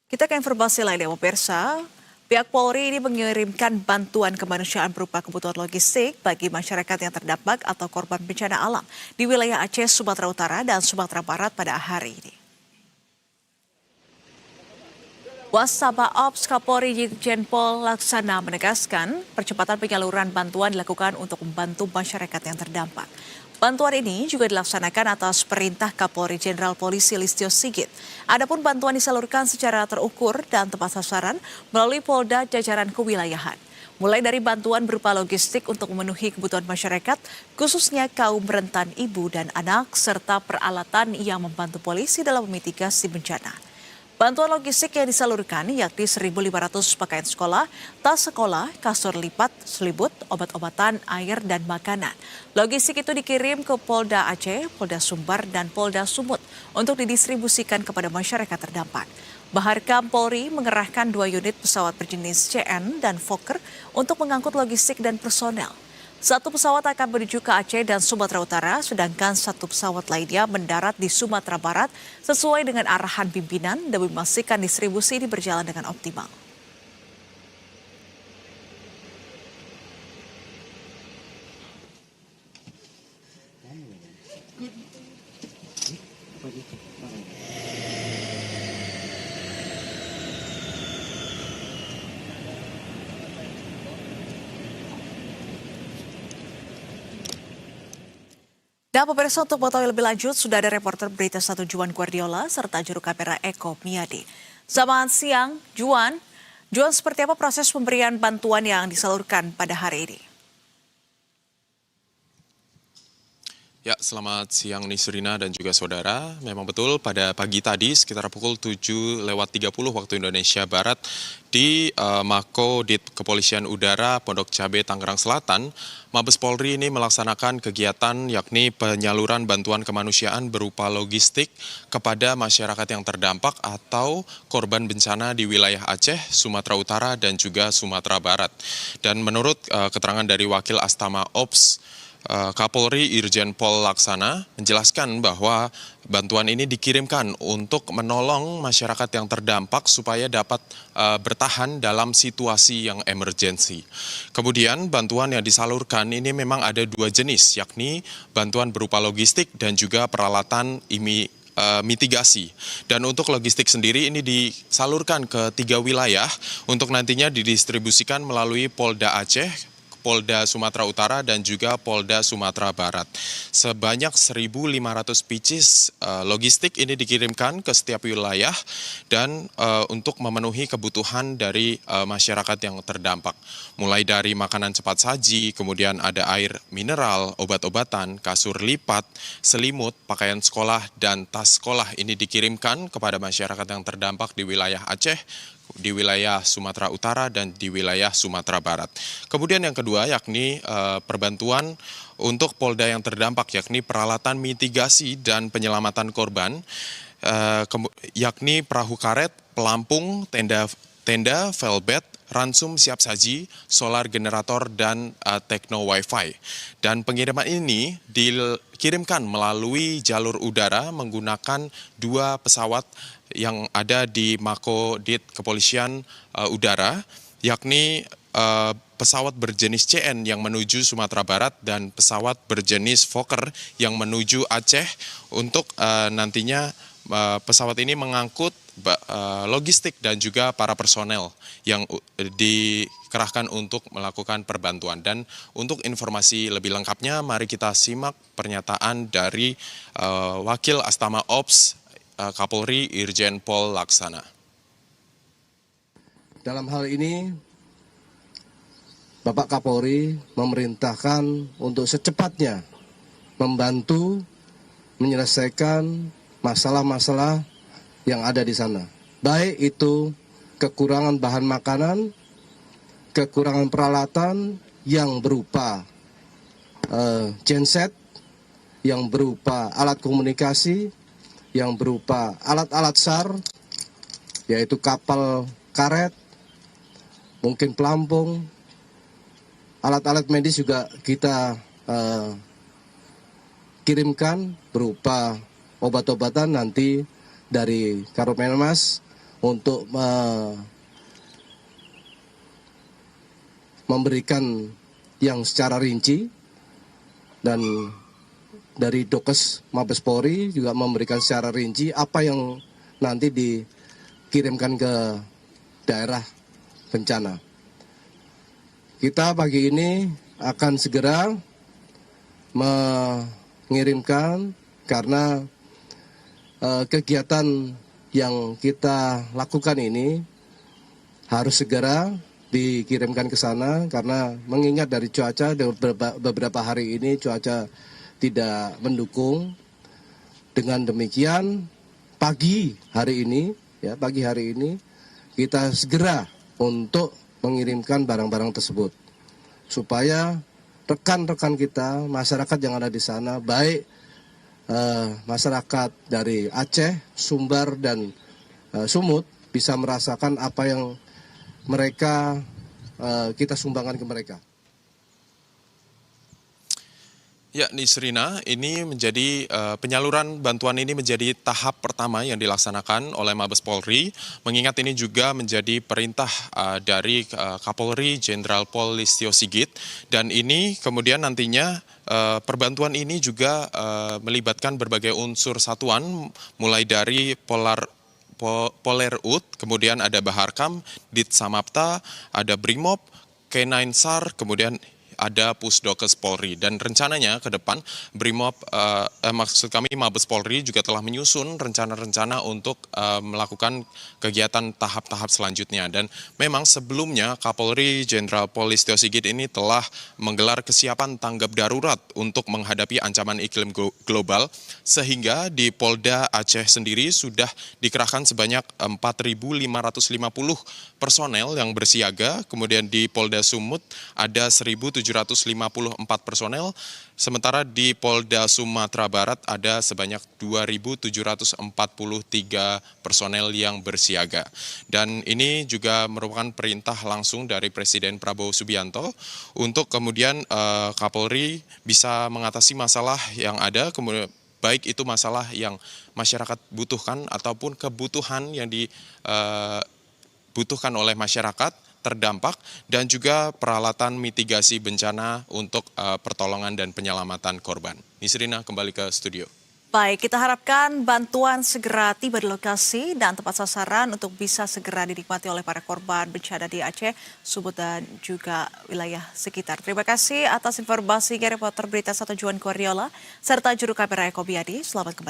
Kita ke informasi lainnya, pemirsa. Pihak Polri ini mengirimkan bantuan kemanusiaan berupa kebutuhan logistik bagi masyarakat yang terdampak atau korban bencana alam di wilayah Aceh, Sumatera Utara, dan Sumatera Barat pada hari ini. Wasaba Ops Kapolri Irjen Pol Laksana menegaskan percepatan penyaluran bantuan dilakukan untuk membantu masyarakat yang terdampak. Bantuan ini juga dilaksanakan atas perintah Kapolri Jenderal Polisi Listio Sigit. Adapun bantuan disalurkan secara terukur dan tepat sasaran melalui Polda jajaran kewilayahan. Mulai dari bantuan berupa logistik untuk memenuhi kebutuhan masyarakat, khususnya kaum rentan ibu dan anak, serta peralatan yang membantu polisi dalam memitigasi bencana. Bantuan logistik yang disalurkan yakni 1.500 pakaian sekolah, tas sekolah, kasur lipat, selimut, obat-obatan, air, dan makanan. Logistik itu dikirim ke Polda Aceh, Polda Sumbar, dan Polda Sumut untuk didistribusikan kepada masyarakat terdampak. Baharkam Polri mengerahkan 2 unit pesawat berjenis CN dan Fokker untuk mengangkut logistik dan personel. 1 pesawat akan menuju ke Aceh dan Sumatera Utara, sedangkan 1 pesawat lainnya mendarat di Sumatera Barat sesuai dengan arahan pimpinan demi memastikan distribusi ini berjalan dengan optimal. Dan pemirsa, untuk mengetahui lebih lanjut, sudah ada reporter berita 1 Juan Guardiola serta juru kamera Eko Miyadi. Selamat siang, Juan. Juan, seperti apa proses pemberian bantuan yang disalurkan pada hari ini? Ya, selamat siang Nisrina dan juga saudara. Memang betul pada pagi tadi sekitar pukul 7:30 waktu Indonesia Barat di Mako Dit Kepolisian Udara Pondok Cabe Tangerang Selatan, Mabes Polri ini melaksanakan kegiatan yakni penyaluran bantuan kemanusiaan berupa logistik kepada masyarakat yang terdampak atau korban bencana di wilayah Aceh, Sumatera Utara dan juga Sumatera Barat. Dan menurut keterangan dari Wakil Astama Ops Kapolri Irjen Pol Laksana menjelaskan bahwa bantuan ini dikirimkan untuk menolong masyarakat yang terdampak supaya dapat bertahan dalam situasi yang emergensi. Kemudian bantuan yang disalurkan ini memang ada 2 jenis, yakni bantuan berupa logistik dan juga peralatan mitigasi. Dan untuk logistik sendiri ini disalurkan ke 3 wilayah untuk nantinya didistribusikan melalui Polda Aceh, Polda Sumatera Utara dan juga Polda Sumatera Barat. Sebanyak 1.500 pieces logistik ini dikirimkan ke setiap wilayah dan untuk memenuhi kebutuhan dari masyarakat yang terdampak. Mulai dari makanan cepat saji, kemudian ada air mineral, obat-obatan, kasur lipat, selimut, pakaian sekolah, dan tas sekolah ini dikirimkan kepada masyarakat yang terdampak di wilayah Aceh, di wilayah Sumatera Utara dan di wilayah Sumatera Barat. Kemudian yang kedua yakni perbantuan untuk Polda yang terdampak yakni peralatan mitigasi dan penyelamatan korban yakni perahu karet, pelampung, tenda, velbet, ransum siap saji, solar generator, dan tekno wifi. Dan pengiriman ini dikirimkan melalui jalur udara menggunakan 2 pesawat yang ada di Mako Dit Kepolisian Udara, yakni pesawat berjenis CN yang menuju Sumatera Barat dan pesawat berjenis Fokker yang menuju Aceh untuk nantinya pesawat ini mengangkut logistik dan juga para personel yang dikerahkan untuk melakukan perbantuan. Dan untuk informasi lebih lengkapnya, mari kita simak pernyataan dari Wakil Astama Ops Kapolri Irjen Pol Laksana. Dalam hal ini, Bapak Kapolri memerintahkan untuk secepatnya membantu menyelesaikan masalah-masalah yang ada di sana. Baik itu kekurangan bahan makanan, kekurangan peralatan yang berupa genset, yang berupa alat komunikasi, yang berupa alat-alat SAR, yaitu kapal karet, mungkin pelampung, alat-alat medis juga kita kirimkan berupa obat-obatan nanti dari Karopenmas untuk memberikan yang secara rinci, dan dari Dokes Mabes Polri juga memberikan secara rinci apa yang nanti dikirimkan ke daerah bencana. Kita pagi ini akan segera mengirimkan, karena kegiatan yang kita lakukan ini harus segera dikirimkan ke sana, karena mengingat dari cuaca beberapa hari ini cuaca tidak mendukung. Dengan demikian pagi hari ini kita segera untuk mengirimkan barang-barang tersebut supaya rekan-rekan kita, masyarakat yang ada di sana, baik masyarakat dari Aceh, Sumbar, dan Sumut bisa merasakan apa yang mereka kita sumbangkan ke mereka. Ya, Nisrina, ini menjadi penyaluran bantuan ini menjadi tahap pertama yang dilaksanakan oleh Mabes Polri. Mengingat ini juga menjadi perintah dari Kapolri Jenderal Pol Listio Sigit, dan ini kemudian nantinya perbantuan ini juga melibatkan berbagai unsur satuan, mulai dari Polerut, kemudian ada Baharkam, Dit Samapta, ada Brimob, K9 SAR, kemudian ada Pusdokes Polri. Dan rencananya ke depan Mabes Polri juga telah menyusun rencana-rencana untuk melakukan kegiatan tahap-tahap selanjutnya. Dan memang sebelumnya Kapolri Jenderal Pol Listio Sigit ini telah menggelar kesiapan tanggap darurat untuk menghadapi ancaman iklim global, sehingga di Polda Aceh sendiri sudah dikerahkan sebanyak 4.550 personel yang bersiaga, kemudian di Polda Sumut ada 1.754 personel, sementara di Polda Sumatera Barat ada sebanyak 2.743 personel yang bersiaga. Dan ini juga merupakan perintah langsung dari Presiden Prabowo Subianto untuk kemudian Kapolri bisa mengatasi masalah yang ada, kemudian baik itu masalah yang masyarakat butuhkan ataupun kebutuhan yang dibutuhkan oleh masyarakat terdampak, dan juga peralatan mitigasi bencana untuk pertolongan dan penyelamatan korban. Nisrina, kembali ke studio. Baik, kita harapkan bantuan segera tiba di lokasi dan tepat sasaran untuk bisa segera dinikmati oleh para korban bencana di Aceh, Sumut, dan juga wilayah sekitar. Terima kasih atas informasi reporter berita 1 Juan Guardiola serta juru kamera Eko Biadi. Selamat kembali.